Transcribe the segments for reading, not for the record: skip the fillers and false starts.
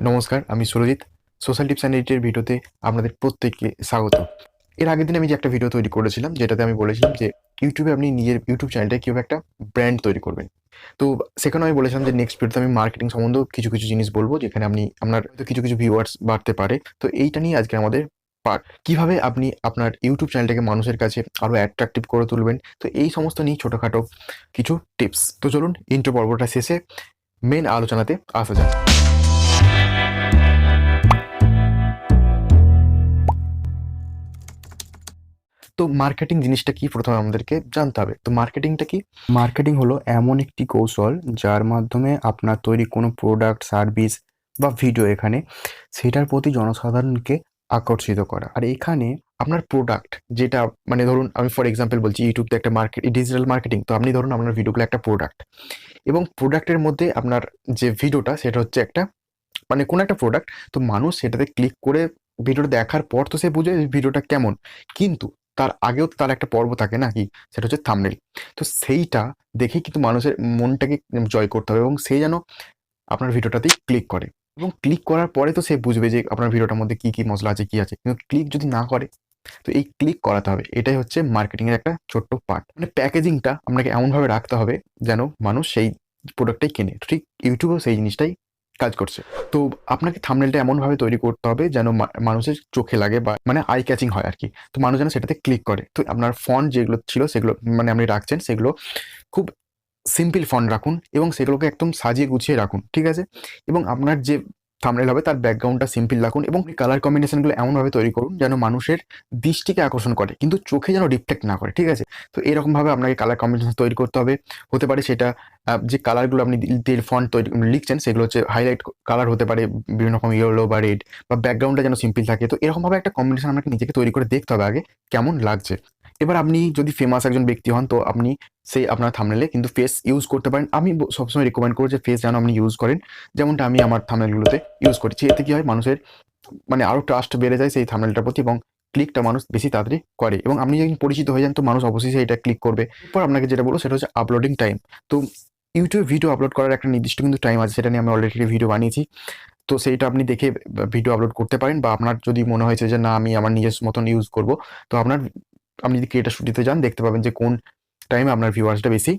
নমস্কার, আমি Surajit. Social tips and এডিটের ভিডিওতে আপনাদের প্রত্যেককে স্বাগত। এর আগের দিন আমি যে একটা ভিডিও তৈরি করেছিলাম, যেটাতে আমি বলেছিলাম যে ইউটিউবে আপনি নিজের ইউটিউব চ্যানেলটায় কীভাবে একটা ব্র্যান্ড তৈরি করবেন। তো সেখানে আমি বলেছিলাম যে নেক্সট ভিডিওতে আমি মার্কেটিং সম্বন্ধেও কিছু জিনিস বলবো, যেখানে আপনার হয়তো কিছু ভিউয়ার্স বাড়তে পারে। তো এইটা নিয়ে আজকে আমাদের পার্ট। কীভাবে আপনি আপনার ইউটিউব চ্যানেলটাকে মানুষের কাছে আরও অ্যাট্রাকটিভ করে তুলবেন। তো এই সমস্ত নিয়ে ছোটোখাটো কিছু টিপস। তো চলুন ইন্ট্রো পর্বটা শেষে মেন আলোচনাতে আসা যাক। তো মার্কেটিং জিনিসটা কি প্রথমে আমাদেরকে জানতে হবে। তো মার্কেটিংটা কি? মার্কেটিং হলো এমন একটি কৌশল যার মাধ্যমে আপনার তৈরি কোনো প্রোডাক্ট, সার্ভিস বা ভিডিও সেটার প্রতি জনসাধারণকে আকর্ষিত করা। আর এখানে আপনার প্রোডাক্ট যেটা, মানে ধরুন আমি ফর এক্সাম্পল বলছি, ইউটিউব তো একটা ডিজিটাল মার্কেটিং। তো আপনি ধরুন আপনার ভিডিওগুলো একটা প্রোডাক্ট, এবং প্রোডাক্টের মধ্যে আপনার যে ভিডিওটা সেটা হচ্ছে একটা, মানে কোনো একটা প্রোডাক্ট। তো মানুষ সেটাতে ক্লিক করে ভিডিওটা দেখার পর তো সে বুঝে ভিডিওটা কেমন, কিন্তু তার আগেও তো তার একটা পর্ব থাকে নাকি, সেটা হচ্ছে থাম্বনেল। তো সেইটা দেখেই কিন্তু মানুষের মনটাকে জয় করতে হবে, এবং সে যেন আপনার ভিডিওটাতেই ক্লিক করে, এবং ক্লিক করার পরে তো সে বুঝবে যে আপনার ভিডিওটার মধ্যে কি মশলা আছে, কি আছে। কিন্তু ক্লিক যদি না করে, তো এই ক্লিক করাতে হবে। এটাই হচ্ছে মার্কেটিংয়ের একটা ছোট্ট পার্ট। মানে প্যাকেজিংটা আপনাকে এমনভাবে রাখতে হবে যেন মানুষ সেই প্রোডাক্টটাই কেনে। ঠিক ইউটিউবেও সেই জিনিসটাই কাজ করছে। তো আপনাকে থাম্বনেলটা এমনভাবে তৈরি করতে হবে যেন মানুষের চোখে লাগে, বা মানে আই ক্যাচিং হয় আরকি। তো মানুষ যেন সেটাতে ক্লিক করে। তো আপনার ফন্ট যেগুলো ছিল সেগুলো, মানে আপনি রাখছেন, সেগুলো খুব সিম্পল ফন্ট রাখুন, এবং সেগুলোকে একদম সাজিয়ে গুছিয়ে রাখুন, ঠিক আছে? এবং আপনার যে থাম্বনেল হবে তার ব্যাকগ্রাউন্ডটা সিম্পল রাখুন, এবং কালার কম্বিনেশনগুলো এমনভাবে তৈরি করুন যেন মানুষের দৃষ্টিকে আকর্ষণ করে, কিন্তু চোখে যেন রিফ্লেক্ট না করে, ঠিক আছে? তো এরকমভাবে আপনাকে কালার কম্বিনেশন তৈরি করতে হবে। হতে পারে সেটা যে কালারগুলো আপনি ফন্ট তৈরি লিখছেন সেগুলো হচ্ছে হাইলাইট কালার হতে পারে, বিভিন্ন রকম ইয়েলো বা রেড, বা ব্যাকগ্রাউন্ডটা যেন সিম্পল থাকে। তো এরকমভাবে একটা কম্বিনেশন আপনাকে নিজেকে তৈরি করে দেখতে হবে আগে কেমন লাগছে। এবার আপনি যদি ফেমাস একজন ব্যক্তি হন, তো আপনি সেই আপনার থাম্বনেলে কিন্তু ফেস ইউজ করতে পারেন। আমি সবসময় রিকমেন্ড করি যে ফেস যেন আপনি ইউজ করেন, যেমনটা আমি আমার থাম্বনেলগুলোতে ইউজ করেছি। এতে কি হয়, মানুষের মানে আরও ট্রাস্ট বেড়ে যায় সেই থাম্বনেলটার প্রতি, এবং ক্লিকটা মানুষ বেশি তাড়াতাড়ি করে, এবং আপনি যখন পরিচিত হয়ে যান তো মানুষ অবশ্যই সেইটা ক্লিক করবে। এরপর আপনাকে যেটা বলবো সেটা হচ্ছে আপলোডিং টাইম। তো ইউটিউবে ভিডিও আপলোড করার একটা নির্দিষ্ট কিন্তু টাইম আছে, সেটা নিয়ে আমি অলরেডি ভিডিও বানিয়েছি। তো সেইটা আপনি দেখে ভিডিও আপলোড করতে পারেন, বা আপনার যদি মনে হয়েছে যে না আমি আমার নিজস্ব মতন ইউজ করব, তো আপনি যদি ক্রিয়েটর স্টুডিওতে যান দেখতে পাবেন যে কোন টাইমে আপনার ভিউয়ার্সটা বেশি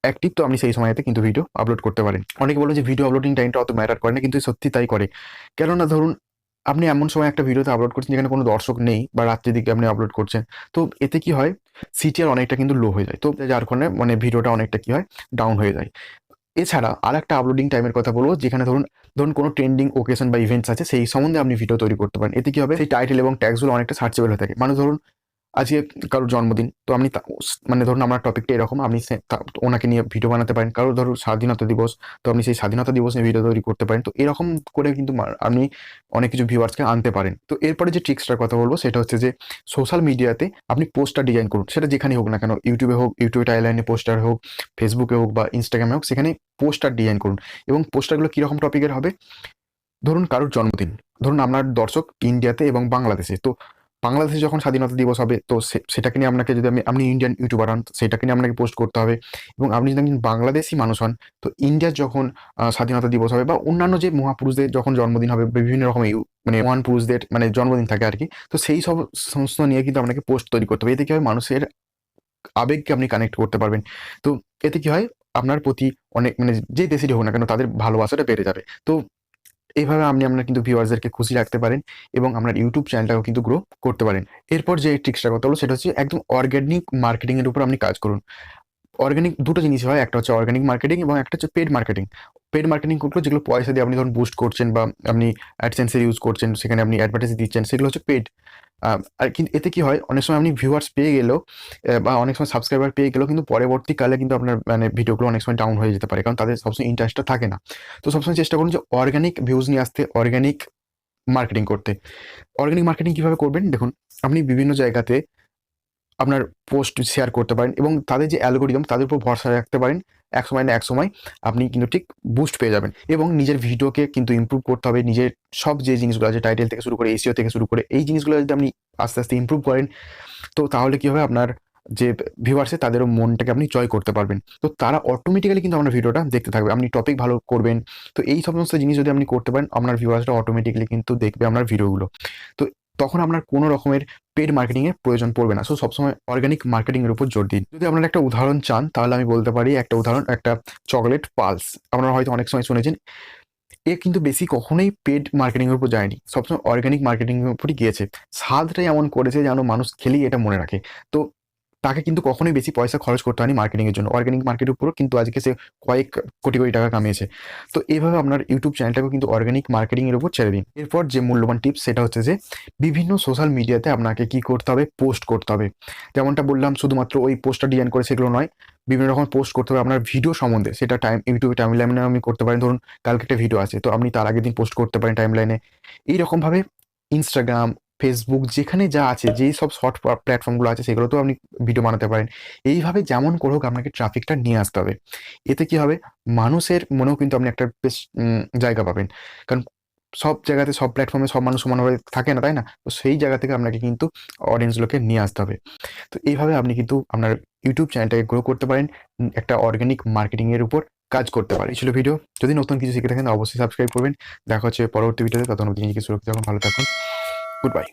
অ্যাক্টিভ, তো আপনি সেই সময়তে কিন্তু ভিডিও আপলোড করতে পারেন। অনেকে বলে যে ভিডিও আপলোডিং টাইমটা অত ম্যাটার করে না, কিন্তু সত্যি তাই করে। কেননা ধরুন আপনি এমন সময় একটা ভিডিওতে আপলোড করছেন যেখানে কোনো দর্শক নেই, বা রাত্রির দিকে আপনি আপলোড করছেন। তো এতে কি হয়, সিটিআর অনেকটা কিন্তু লো হয়ে যায়। তো যার কারণে মানে ভিডিওটা অনেকটা কি হয়, ডাউন হয়ে যায়। এছাড়া আরেকটা আপলোডিং টাইমের কথা বলবো, যেখানে ধরুন ধরুন কোনো ট্রেন্ডিং ওকেশন বা ইভেন্টস আছে, সেই সম্বন্ধে আপনি ভিডিও তৈরি করতে পারেন। এতে কি হবে, সেই টাইটেল এবং ট্যাগসগুলো অনেকটা সার্চেবল হয়ে থাকে। মানে ধরুন আজকে কারোর জন্মদিন, তো আপনি মানে ধরুন আমার টপিকটা এরকম, আপনি ওনাকে নিয়ে ভিডিও বানাতে পারেন। কারোর ধরুন স্বাধীনতা দিবস, তো আপনি সেই স্বাধীনতা দিবস নিয়ে ভিডিও তৈরি করতে পারেন। তো এরকম করে কিন্তু আপনি অনেক কিছু ভিউয়ার্সকে আনতে পারেন। তো এরপরে যে ট্রিক্সটার কথা বলবো সেটা হচ্ছে যে সোশ্যাল মিডিয়াতে আপনি পোস্টার ডিজাইন করুন। সেটা যেখানেই হোক না কেন, ইউটিউবে হোক, ইউটিউবে টাইমলাইনে পোস্টার হোক, ফেসবুকে হোক বা ইনস্টাগ্রামে হোক, সেখানে পোস্টার ডিজাইন করুন। এবং পোস্টারগুলো কীরকম টপিকের হবে, ধরুন কারোর জন্মদিন, ধরুন আপনার দর্শক ইন্ডিয়াতে এবং বাংলাদেশে। তো বাংলাদেশে যখন স্বাধীনতা দিবস হবে, তো সেটাকে নিয়ে আপনাকে, যদি আপনি ইন্ডিয়ান ইউটিউবার হন, সেটাকে নিয়ে আপনাকে পোস্ট করতে হবে। এবং আপনি যদি একজন বাংলাদেশি মানুষ হন, তো ইন্ডিয়ার যখন স্বাধীনতা দিবস হবে, বা অন্যান্য যে মহাপুরুষদের যখন জন্মদিন হবে, বিভিন্ন রকম মানে মহান পুরুষদের মানে জন্মদিন থাকে আর কি, তো সেই সব সমস্ত নিয়ে কিন্তু আপনাকে পোস্ট তৈরি করতে হবে। এতে কি হয়, মানুষের আবেগকে আপনি কানেক্ট করতে পারবেন। তো এতে কি হয়, আপনার প্রতি অনেক, মানে যে দেশেরই হোক না কেন, তাদের ভালোবাসাটা বেড়ে যাবে। তো এইভাবে আপনি আপনার কিন্তু ভিউয়ার্সদেরকে খুশি রাখতে পারেন, এবং আপনার ইউটিউব চ্যানেলটাও কিন্তু গ্রো করতে পারেন। এরপর যে ট্রিক্সটার কথা বলবো সেটা হচ্ছে একদম অর্গানিক মার্কেটিং এর উপর আপনি কাজ করুন। অর্গানিক দুটো জিনিস হয়, একটা হচ্ছে অর্গানিক মার্কেটিং এবং একটা হচ্ছে পেড মার্কেটিং। পেড মার্কেটিং করলে যেগুলো পয়সা দিয়ে আপনি ধরুন বুস্ট করছেন, বা আপনি অ্যাডসেন্সের ইউজ করছেন, সেখানে আপনি অ্যাডভার্টাইজ দিচ্ছেন, সেগুলো হচ্ছে পেড। আর কিন্তু এতে কি হয়, অনেক সময় আপনি ভিউয়ার্স পেয়ে গেলেও, বা অনেক সময় সাবস্ক্রাইবার পেয়ে গেলেও, কিন্তু পরবর্তীকালে কিন্তু আপনার মানে ভিডিওগুলো অনেক সময় ডাউন হয়ে যেতে পারে, কারণ তাদের সবসময় ইন্টারেস্টটা থাকে না। তো সবসময় চেষ্টা করুন যে অর্গানিক ভিউজ নিয়ে আসতে, অর্গানিক মার্কেটিং করতে। অর্গানিক মার্কেটিং কিভাবে করবেন, দেখুন আপনি বিভিন্ন জায়গাতে আপনার পোস্ট শেয়ার করতে পারেন, এবং তাদের যে অ্যালগরিদম তাদের উপর ভরসা রাখতে পারেন। একসময় না একসময় আপনি কিন্তু ঠিক বুস্ট পেয়ে যাবেন, এবং নিজের ভিডিওকে কিন্তু ইমপ্রুভ করতে হবে। নিজের সব যে জিনিসগুলো আছে, টাইটেল থেকে শুরু করে এসইও থেকে শুরু করে, এই জিনিসগুলো যদি আপনি আস্তে আস্তে ইমপ্রুভ করেন, তো তাহলে কি হবে, আপনার যে ভিউয়ার্সে তাদেরও মনটাকে আপনি জয় করতে পারবেন। তো তারা অটোমেটিক্যালি কিন্তু আপনার ভিডিওটা দেখতে থাকবে। আপনি টপিক ভালো করবেন। তো এই সমস্ত জিনিস যদি আপনি করতে পারেন, আপনার ভিউয়ার্সরা অটোমেটিক্যালি কিন্তু দেখবে আপনার ভিডিওগুলো। তো তখন আপনার কোনো রকমের পেইড মার্কেটিং এর প্রয়োজন পড়বে না। সো সবসময় অর্গানিক মার্কেটিং এর উপর জোর দিন। যদি আপনারা একটা উদাহরণ চান তাহলে আমি বলতে পারি একটা উদাহরণ, একটা চকোলেট পালস। আপনারা হয়তো অনেক সময় শুনেছেন। এ কিন্তু বেশি কখনোই পেড মার্কেটিং এর উপর যায়নি। সবসময় অর্গানিক মার্কেটিং এর উপরই গিয়েছে। স্বাদটাই এমন করেছে যেন মানুষ খেলেই এটা মনে রাখে। তো তাকে কিন্তু কখনোই বেশি পয়সা খরচ করতে হয়নি মার্কেটিং এর জন্য। অর্গানিক মার্কেটের উপরও কিন্তু আজকে সে কয়েক কোটি, কোটি টাকা কামিয়েছে। তো এইভাবে আপনার ইউটিউব চ্যানেলটাকেও কিন্তু অর্গানিক মার্কেটিং এর উপর ছেড়ে দিন। এরপর যে মূল্যবান টিপস সেটা হচ্ছে যে বিভিন্ন সোশ্যাল মিডিয়াতে আপনাকে কি করতে হবে? পোস্ট করতে হবে। যেমনটা বললাম, শুধুমাত্র ওই পোস্টটা ডিজাইন করে সেগুলো নয়। বিভিন্ন রকম পোস্ট করতে হবে আপনার ভিডিও সম্বন্ধে। সেটা ইউটিউবে টাইমলাইনে আপনি করতে পারেন। ধরুন কালকে একটা ভিডিও আছে, তো আপনি তার আগের দিন পোস্ট করতে পারেন টাইমলাইনে। এইরকমভাবে ইনস্টাগ্রাম, ফেসবুক যেখানে যা আছে, যেই সব শর্ট প্ল্যাটফর্মগুলো আছে সেগুলোতেও আপনি ভিডিও বানাতে পারেন। এইভাবে যেমন করে হোক আপনাকে ট্রাফিকটা নিয়ে আসতে হবে। এতে কি হবে? মানুষের মনেও কিন্তু আপনি একটা বেশ জায়গা পাবেন। কারণ সব জায়গাতে, সব প্ল্যাটফর্মে সব মানুষ সমানভাবে থাকে না, তাই না? তো সেই জায়গা থেকে আপনাকে কিন্তু অডিয়েন্সগুলোকে নিয়ে আসতে হবে। তো এইভাবে আপনি কিন্তু আপনার ইউটিউব চ্যানেলটাকে গ্রো করতে পারেন। একটা অর্গানিক মার্কেটিং এর উপর কাজ করতে পারেন। এই ছিল ভিডিও। যদি নতুন কিছু শিখে থাকেন অবশ্যই সাবস্ক্রাইব করবেন। দেখা হচ্ছে পরবর্তী ভিডিওতে। ততক্ষণ অবধি নিজেকে সুরক্ষিত রাখুন, ভালো থাকুন। Good bye.